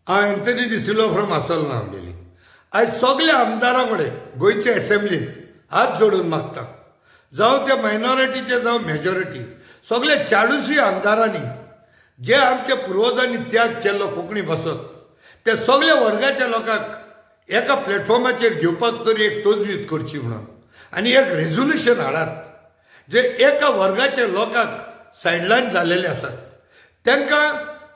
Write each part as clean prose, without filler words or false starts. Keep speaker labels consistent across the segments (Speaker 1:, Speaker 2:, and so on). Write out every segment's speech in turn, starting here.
Speaker 1: हांव Anthony de Silva from आसोल नावलेली आयज सगल्या आमदारां कडेन गोंयचे एसेंब्लीन हात जोडून मागता जावं ते मायनॉरिटीचे जावं मेजॉरिटी सगळे 40 आमदारांनी जे आमच्या पुर्वजांनी त्याग केल्लो कोंकणी भासत ते सगळ्या वर्गाच्या लोकांक एका प्लॅटफॉर्माचेर घेवपाक तरी एक तजवीज करची म्हणून आनी एक रेझोल्युशन हाडात जे एका वर्गाच्या लोकांक सायडलायन जाल्लेले आसात तांकां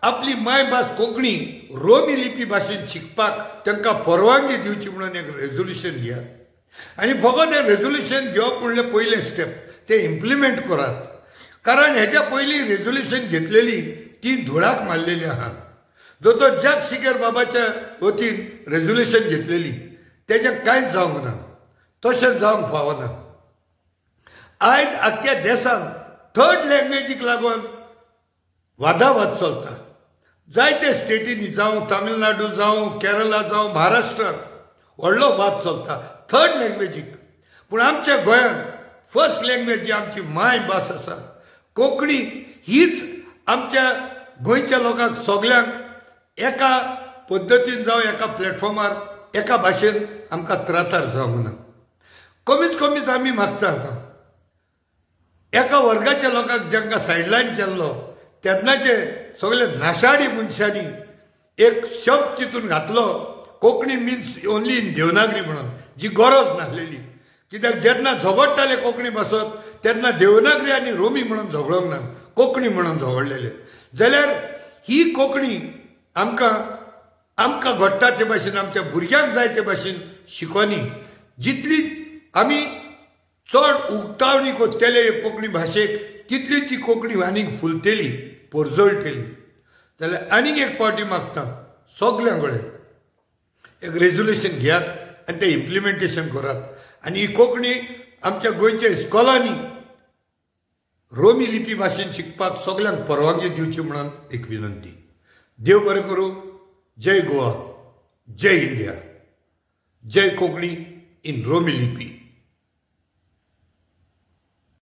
Speaker 1: आपली मायभास कोंकणी रोमी लिपी भाशेन शिकपाक तांकां परवानगी दिवची म्हणून एक रेझोल्युशन घेयात आनी फकत हें रेझोल्युशन घेवप म्हणलें पयलें स्टेप ते इम्प्लिमेंट करात कारण हेच्या पयलीं रेझोल्युशन घेतलेली ती धुळाक मारलेली आहात दोतोर जॅक शिकेर बाबाच्या वतीन रेझोल्युशन घेतलेली तेजें कांयच जावंक ना तशें जावंक फावना आयज आख्ख्या देशांत थर्ड लँग्वेजीक लागून वादावाद चलता जायते स्टेटींनी जावं तामिळनाडू जावं केरला जावं महाराष्ट्रात व्हडलो वाद चलता थर्ड लँग्वेजीक पूण आमच्या गोंयांत फर्स्ट लँग्वेज जी आमची मायभास आसा कोंकणी हीच आमच्या गोंयच्या लोकांक सगल्यांक एका पद्दतीन जावं एका प्लॅटफॉर्मार एका भाशेन आमकां त्रातार जावंक ना कमीच आमी मागता एका वर्गाच्या लोकांक जांकां सायडलायन केल्लो तेन्नाचे सगळे नाशाडी मनशांनी एक शब्द तितून घातलो Konkani means only in Devanagari म्हणून जी गरज नासलेली कित्याक जेन्ना झगडटाले कोंकणी भासत तेन्ना देवनागरी आनी रोमी म्हणून झगडोंक ना कोंकणी म्हणून झगडलेले जाल्यार ही कोंकणी आमकां घडटा ते भाशेन आमच्या भुरग्यांक जाय ते भाशेन शिकोवनी जितली आमी चड उक्तावणी कोत्तेले कोंकणी भाशेक तितलीच ही कोंकणी आनीक फुलतेली पोरजोळटेली जाल्यार आनीक एक पावटी मागता सगळ्यां कडेन एक रेझोल्युशन घेयात आनी तें इम्प्लिमेंटेशन करात आनी ही कोंकणी आमच्या गोंयच्या इस्कॉलांनी रोमी लिपी भाशेन शिकपाक सगळ्यांक परवानगी दिवची म्हणून एक विनंती देव बरें करूं जय गोवा जय इंडिया जय कोंकणी इन रोमी लिपी